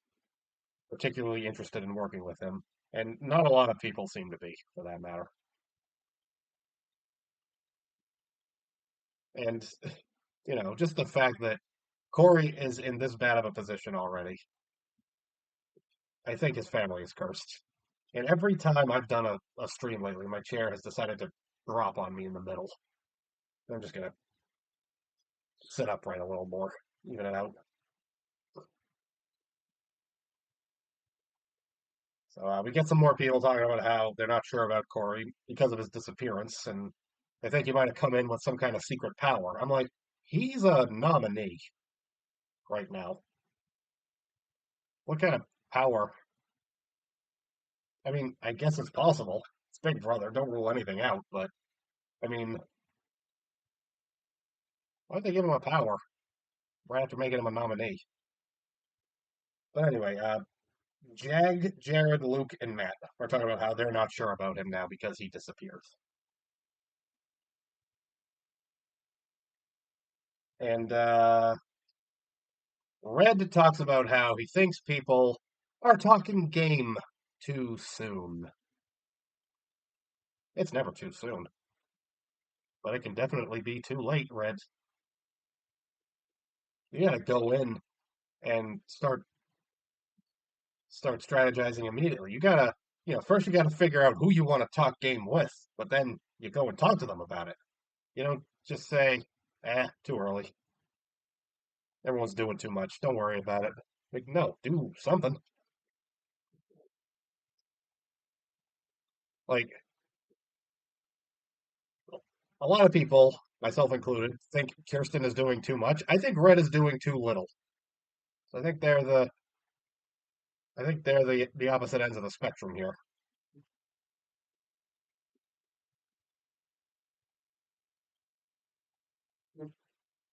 particularly interested in working with him, and not a lot of people seem to be, for that matter. And just the fact that Corey is in this bad of a position already, I think his family is cursed. And every time I've done a stream lately, my chair has decided to drop on me in the middle. I'm just gonna sit upright a little more, even it out. So we get some more people talking about how they're not sure about Corey because of his disappearance, and they think he might have come in with some kind of secret power. I'm like, he's a nominee right now. What kind of power? I mean, I guess it's possible. It's Big Brother. Don't rule anything out. But I mean, why'd they give him a power right after making him a nominee? But anyway, Jared, Luke, and Matt are talking about how they're not sure about him now because he disappears. And Red talks about how he thinks people are talking game too soon. It's never too soon, but it can definitely be too late, Red. You gotta go in and start strategizing immediately. You gotta, first you gotta figure out who you want to talk game with, but then you go and talk to them about it. You don't just say, too early. Everyone's doing too much. Don't worry about it. Like, no, do something. Like, a lot of people, myself included, think Kirsten is doing too much. I think Red is doing too little. So I think they're the opposite ends of the spectrum here.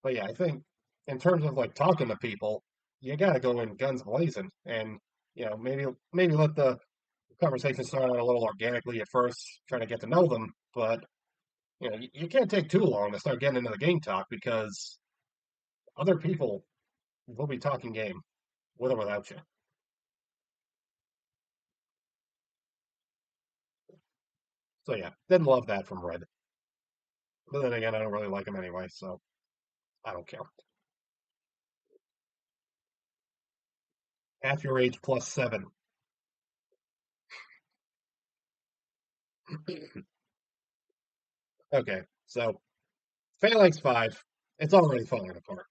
But yeah, I think in terms of like talking to people, you got to go in guns blazing, and maybe let the conversation start out a little organically at first, trying to get to know them. But you can't take too long to start getting into the game talk because other people will be talking game with or without you. So yeah, didn't love that from Red. But then again, I don't really like him anyway, so I don't care. Half your age plus 7. Okay, so Phalanx 5, it's already falling apart.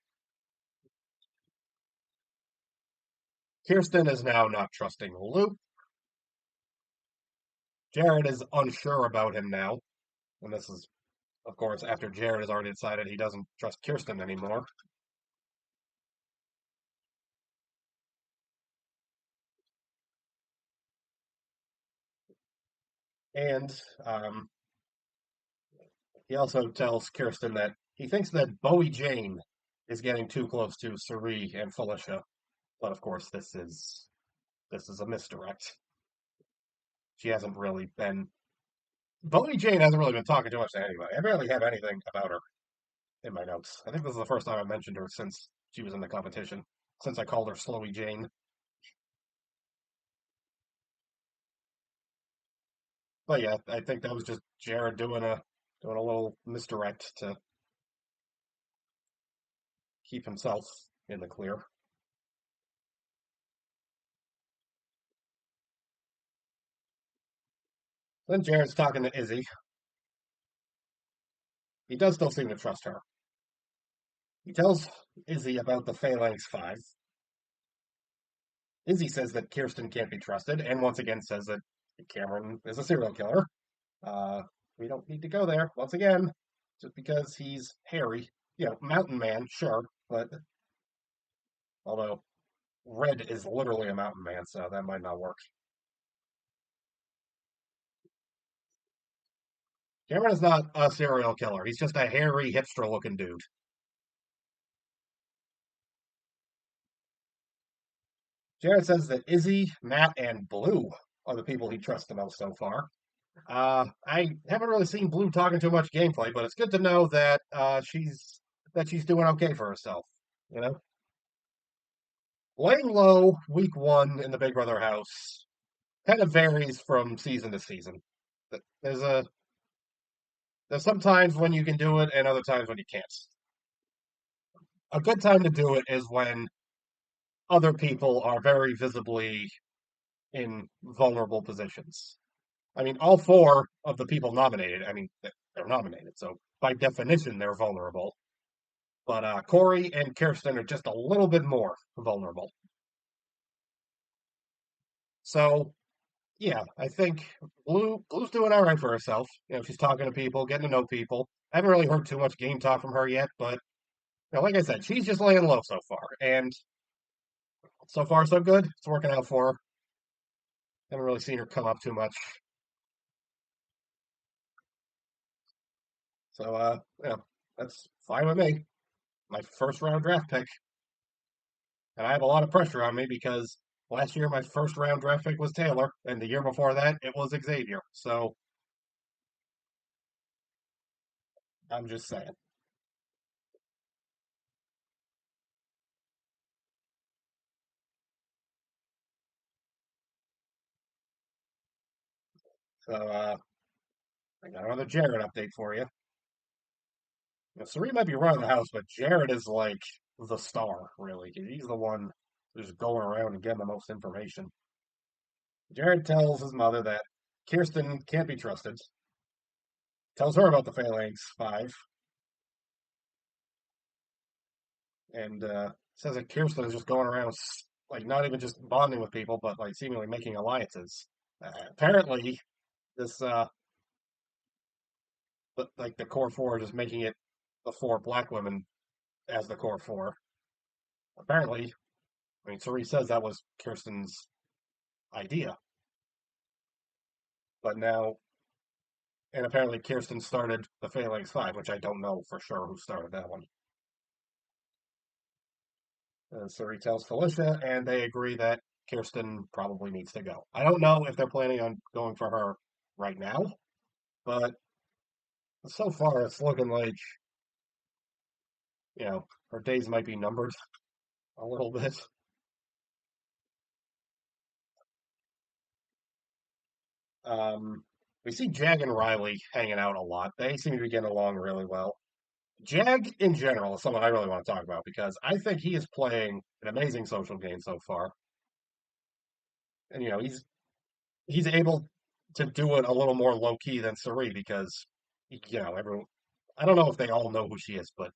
Kirsten is now not trusting Luke. Jared is unsure about him now. And this is, of course, after Jared has already decided he doesn't trust Kirsten anymore. And um, he also tells Kirsten that he thinks that Bowie Jane is getting too close to Cerie and Felicia. But of course, this is a misdirect. She hasn't really been. Bowie Jane hasn't really been talking too much to anybody. I barely have anything about her in my notes. I think this is the first time I mentioned her since she was in the competition. Since I called her Slowy Jane. But yeah, I think that was just Jared doing a little misdirect to keep himself in the clear. Then Jared's talking to Izzy. He does still seem to trust her. He tells Izzy about the Phalanx 5. Izzy says that Kirsten can't be trusted, and once again says that Cameron is a serial killer. Uh, we don't need to go there once again, just because he's hairy. Mountain man, sure, but although Red is literally a mountain man, so that might not work. Cameron is not a serial killer. He's just a hairy, hipster-looking dude. Jared says that Izzy, Matt, and Blue are the people he trusts the most so far. I haven't really seen Blue talking too much gameplay, but it's good to know that she's doing okay for herself. You know, laying low week one in the Big Brother house kind of varies from season to season. There's a there's some times when you can do it, and other times when you can't. A good time to do it is when other people are very visibly in vulnerable positions. I mean, all four of the people nominated, I mean, they're nominated, so by definition, they're vulnerable. But Corey and Kirsten are just a little bit more vulnerable. So yeah, I think Blue's doing all right for herself. You know, she's talking to people, getting to know people. I haven't really heard too much game talk from her yet, but like I said, she's just laying low so far, and so far so good. It's working out for her. Haven't really seen her come up too much. So that's fine with me. My first round draft pick, and I have a lot of pressure on me because last year my first round draft pick was Taylor, and the year before that it was Xavier. So I'm just saying. So I got another Jared update for you. Now, Sari might be running the house, but Jared is like the star, really. He's the one who's going around and getting the most information. Jared tells his mother that Kirsten can't be trusted, tells her about the Phalanx 5, and says that Kirsten is just going around, like, not even just bonding with people, but like seemingly making alliances. Apparently, this, like the core four, just making it the four black women as the core four. Apparently, I mean, Cerise says that was Kirsten's idea, but now, and apparently Kirsten started the Phalanx 5, which I don't know for sure who started that one. Cerise tells Felicia, and they agree that Kirsten probably needs to go. I don't know if they're planning on going for her right now, but so far it's looking like, her days might be numbered a little bit. Um, we see Jag and Riley hanging out a lot. They seem to be getting along really well. Jag in general is someone I really want to talk about because I think he is playing an amazing social game so far. And he's able to do it a little more low key than Suri because everyone I don't know if they all know who she is, but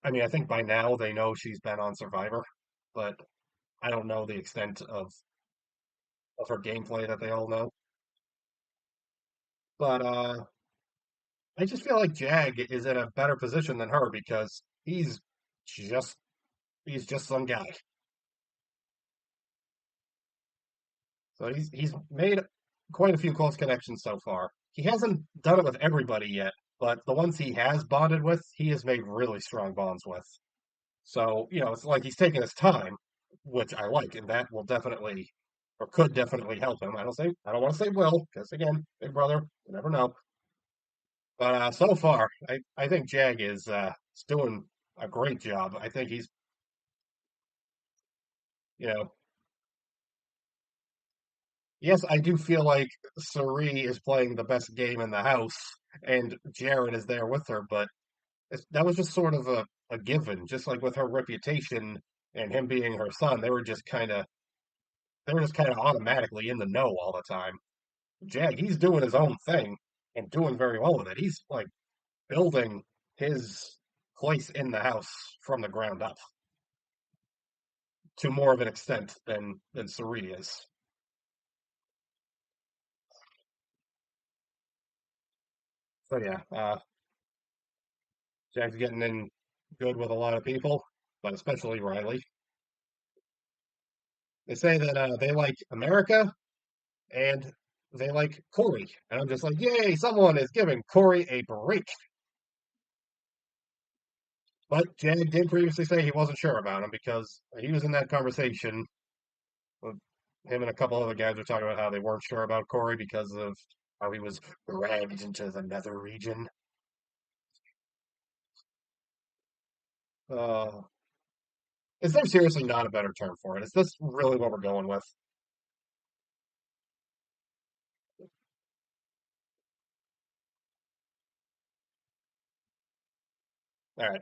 I mean I think by now they know she's been on Survivor, but I don't know the extent of her gameplay that they all know. But I just feel like Jag is in a better position than her because just he's just some guy. So he's made quite a few close connections so far. He hasn't done it with everybody yet, but the ones he has bonded with, he has made really strong bonds with. So, it's like he's taking his time, which I like, and that will definitely or could definitely help him. I don't want to say will, because again, big brother, you never know. But so far, I think Jag is doing a great job. I think he's, you know, yes, I do feel like Sari is playing the best game in the house, and Jared is there with her, but that was just sort of a given. Just like with her reputation and him being her son, they were just kind of automatically in the know all the time. Jag, he's doing his own thing and doing very well with it. He's like building his place in the house from the ground up to more of an extent than Sari is. So yeah, Jag's getting in good with a lot of people, but especially Riley. They say that they like America and they like Corey. And I'm just like, yay, someone is giving Corey a break. But Jag did previously say he wasn't sure about him because he was in that conversation with him and a couple other guys were talking about how they weren't sure about Corey because of how he was dragged into the nether region. Uh, is there seriously not a better term for it? Is this really what we're going with? All right.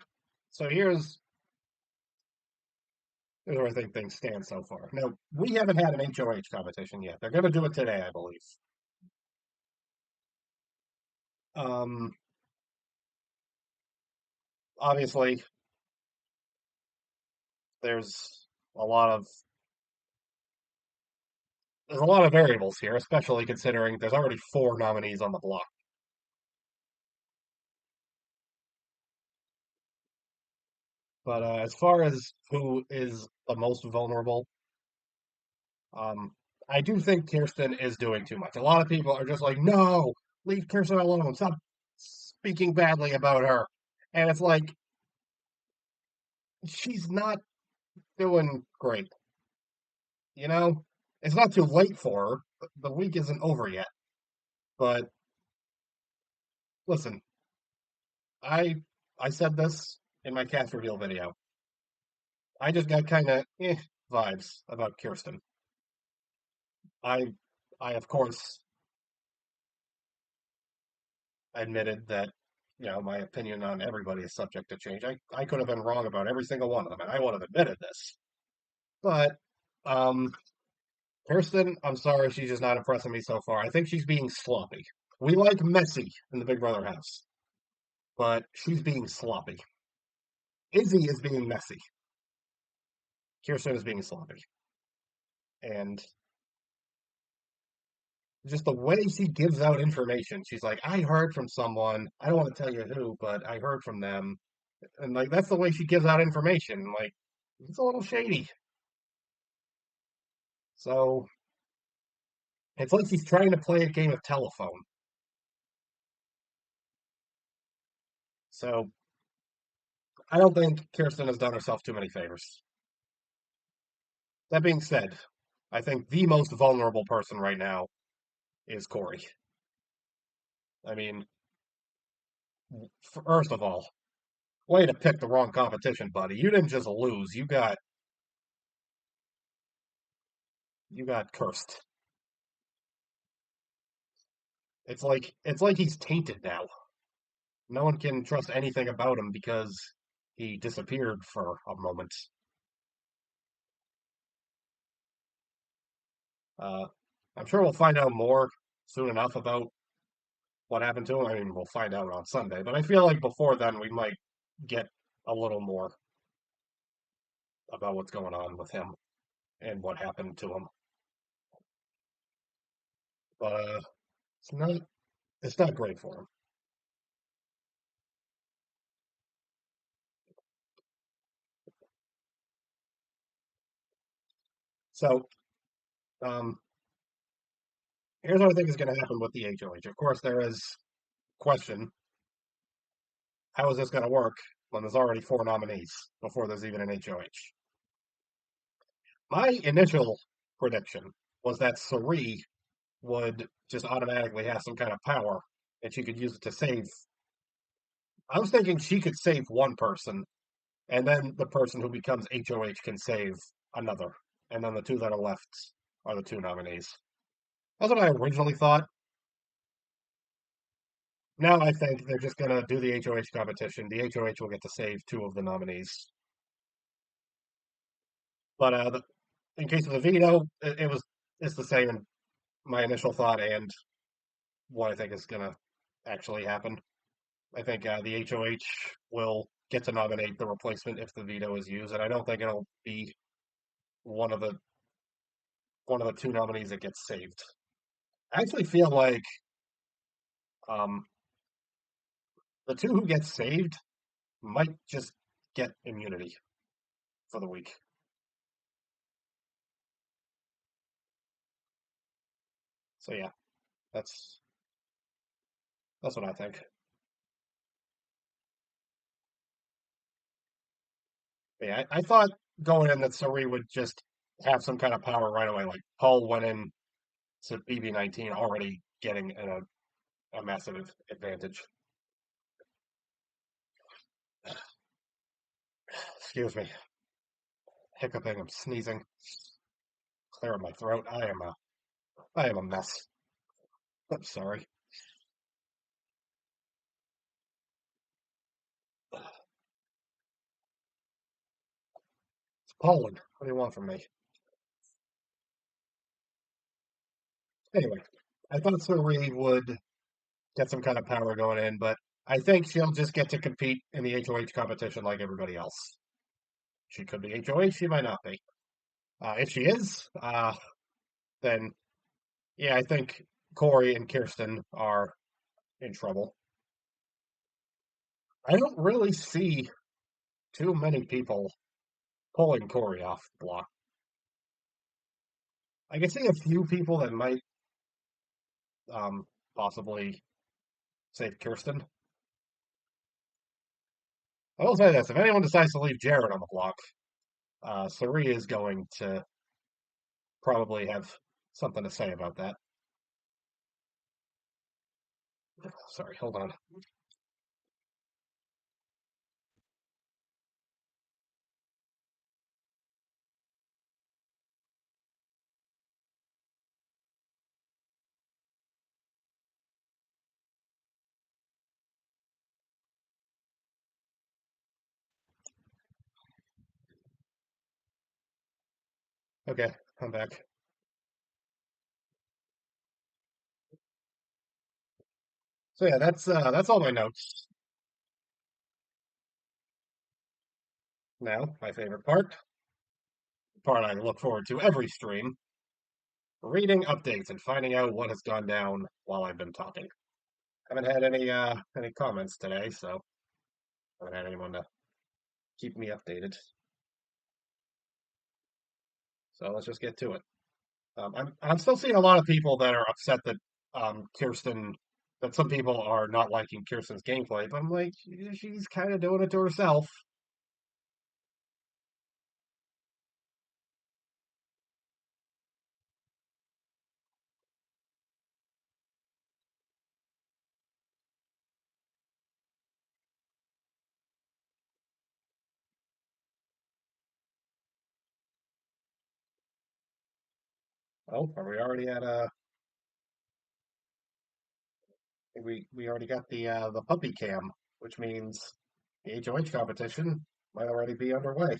So here's where I think things stand so far. Now, we haven't had an HOH competition yet. They're going to do it today, I believe. Um, Obviously, there's a lot of there's a lot of variables here, especially considering there's already four nominees on the block. But as far as who is the most vulnerable, um, I do think Kirsten is doing too much. A lot of people are just like, no, leave Kirsten alone. Stop speaking badly about her. And it's like, she's not doing great. You know, it's not too late for her. The week isn't over yet. But listen, I I said this in my cast reveal video. I just got kind of vibes about Kirsten. I I of course admitted that my opinion on everybody is subject to change. I could have been wrong about every single one of them, and I would have admitted this. But um, Kirsten, I'm sorry, she's just not impressing me so far. I think she's being sloppy. We like messy in the Big Brother house, but she's being sloppy. Izzy is being messy. Kirsten is being sloppy, and just the way she gives out information. She's like, "I heard from someone. I don't want to tell you who, but I heard from them." And like that's the way she gives out information. Like it's a little shady. So it's like she's trying to play a game of telephone. So I don't think Kirsten has done herself too many favors. That being said, I think the most vulnerable person right now is Corey. I mean, first of all, way to pick the wrong competition, buddy. You didn't just lose; you got cursed. It's like he's tainted now. No one can trust anything about him because he disappeared for a moment. Uh, I'm sure we'll find out more soon enough about what happened to him. I mean, we'll find out on Sunday, but I feel like before then we might get a little more about what's going on with him and what happened to him. But it's not great for him. So um, here's what I think is going to happen with the HOH. Of course, there is question: how is this going to work when there's already four nominees before there's even an HOH? My initial prediction was that Sari would just automatically have some kind of power and she could use it to save. I was thinking she could save one person, and then the person who becomes HOH can save another, and then the two that are left are the two nominees. That's what I originally thought. Now I think they're just gonna do the HOH competition. The HOH will get to save two of the nominees. But in case of the veto, it's the same in my initial thought and what I think is gonna actually happen. I think the HOH will get to nominate the replacement if the veto is used, and I don't think it'll be one of the one of the two nominees that gets saved. I actually feel like um, the two who get saved might just get immunity for the week. So yeah, that's that's what I think. But yeah, I thought going in that Suri would just have some kind of power right away. Like Paul went in to BB19 already getting a massive advantage. Excuse me, hiccuping, I'm sneezing, clearing my throat. I am a mess. I'm sorry. It's pollen. What do you want from me? Anyway, I thought Suri would get some kind of power going in, but I think she'll just get to compete in the HOH competition like everybody else. She could be HOH, she might not be. If she is, then yeah, I think Corey and Kirsten are in trouble. I don't really see too many people pulling Corey off the block. I can see a few people that might um, possibly save Kirsten. I will say this: if anyone decides to leave Jared on the block, Sari is going to probably have something to say about that. Sorry, hold on. Okay, I'm back. So yeah, that's all my notes. Now, my favorite part I look forward to every stream, reading updates and finding out what has gone down while I've been talking. Haven't had any comments today, so I haven't had anyone to keep me updated. So let's just get to it. I'm still seeing a lot of people that are upset that Kirsten that some people are not liking Kirsten's gameplay, but I'm like, she's kind of doing it to herself. Oh, are we already at we already got the puppy cam, which means the HOH competition might already be underway.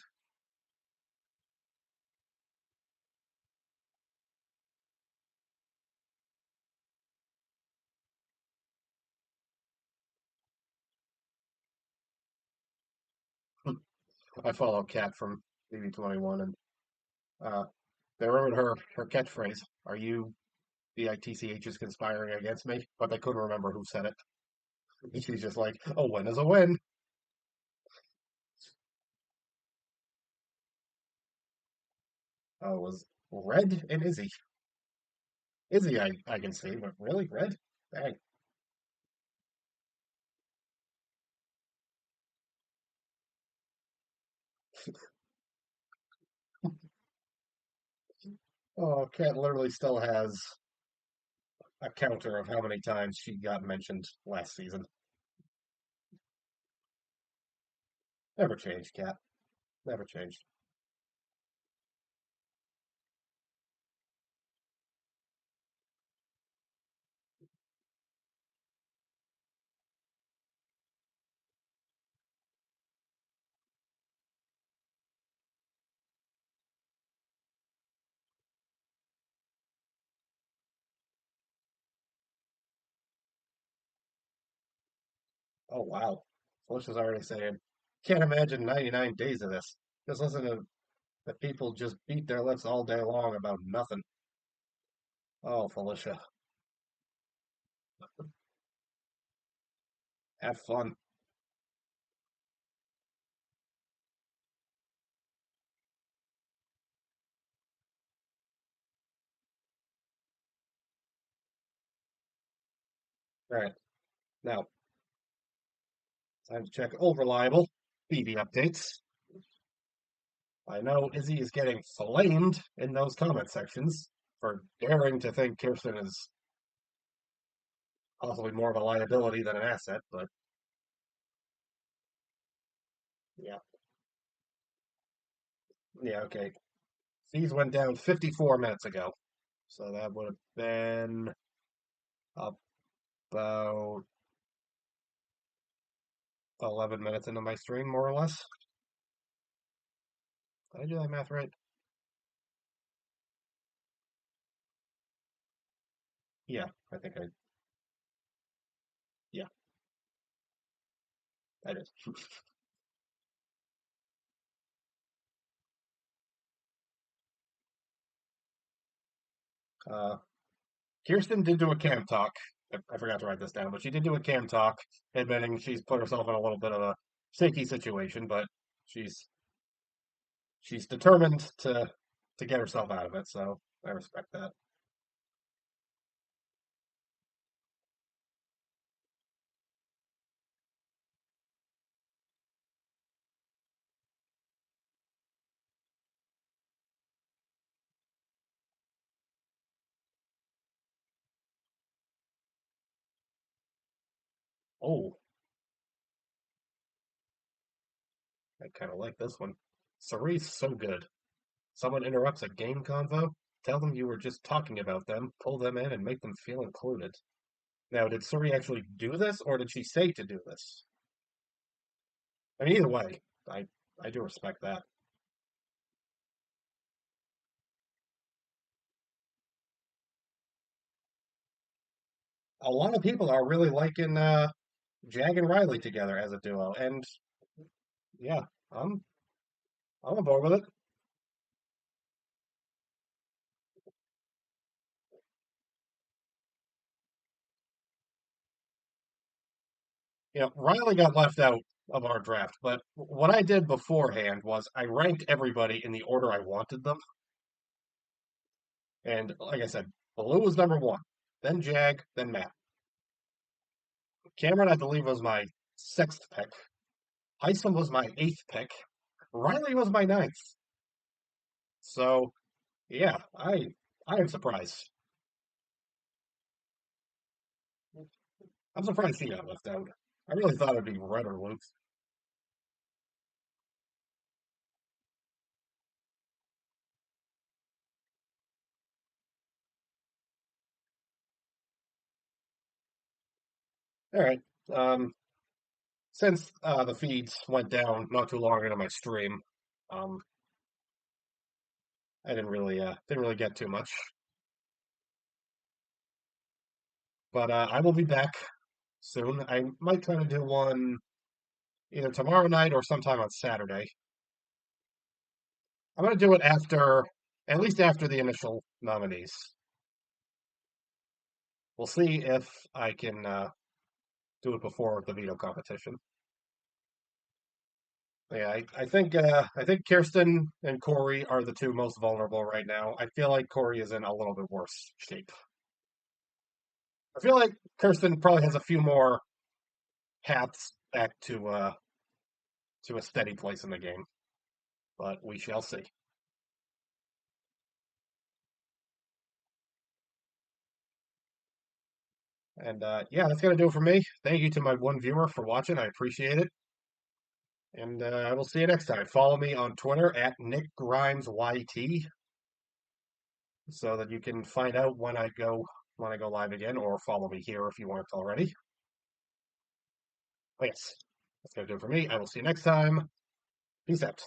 I follow Kat from BB21, and uh, they remembered her catchphrase. Are you BITCHs conspiring against me? But they couldn't remember who said it. And she's just like, a win is a win. Oh, it was Red and Izzy. Izzy, I can see, but really, Red? Dang. Oh, Kat literally still has a counter of how many times she got mentioned last season. Never changed, Kat. Never changed. Oh, wow. Felicia's already saying, can't imagine 99 days of this. Just listen to the people just beat their lips all day long about nothing. Oh, Felicia, have fun. All right, now, time to check old reliable BB updates. I know Izzy is getting flamed in those comment sections for daring to think Kirsten is possibly more of a liability than an asset, but yeah. Yeah, okay. These went down 54 minutes ago. So that would have been about 11 minutes into my stream, more or less. Did I do that math right? Yeah, I think yeah, I did. Uh, Kirsten did do a cam talk. I forgot to write this down, but she did do a cam talk, admitting she's put herself in a little bit of a shaky situation, but she's she's determined to get herself out of it. So I respect that. Oh, I kind of like this one. Cerie's so good. Someone interrupts a game convo, tell them you were just talking about them, pull them in, and make them feel included. Now, did Cerie actually do this, or did she say to do this? I mean, either way, I do respect that. A lot of people are really liking Jag and Riley together as a duo, and yeah, I'm I'm on board with it. Riley got left out of our draft, but what I did beforehand was I ranked everybody in the order I wanted them, and like I said, Baloo was number one, then Jag, then Matt. Cameron, I believe, was my sixth pick. Heisman was my eighth pick. Riley was my ninth. So yeah, I am surprised. I'm surprised he got left out. I really thought it'd be Red or Luke. All right. Um, since the feeds went down not too long into my stream, um, I didn't really get too much. But I will be back soon. I might try to do one either tomorrow night or sometime on Saturday. I'm gonna do it after, at least after the initial nominees. We'll see if I can do it before the veto competition. Yeah, I think Kirsten and Corey are the two most vulnerable right now. I feel like Corey is in a little bit worse shape. I feel like Kirsten probably has a few more paths back to a steady place in the game, but we shall see. And yeah, that's gonna do it for me. Thank you to my one viewer for watching. I appreciate it. And I will see you next time. Follow me on Twitter at Nick Grimes YT so that you can find out when I go live again, or follow me here if you weren't already. But yes, that's gonna do it for me. I will see you next time. Peace out.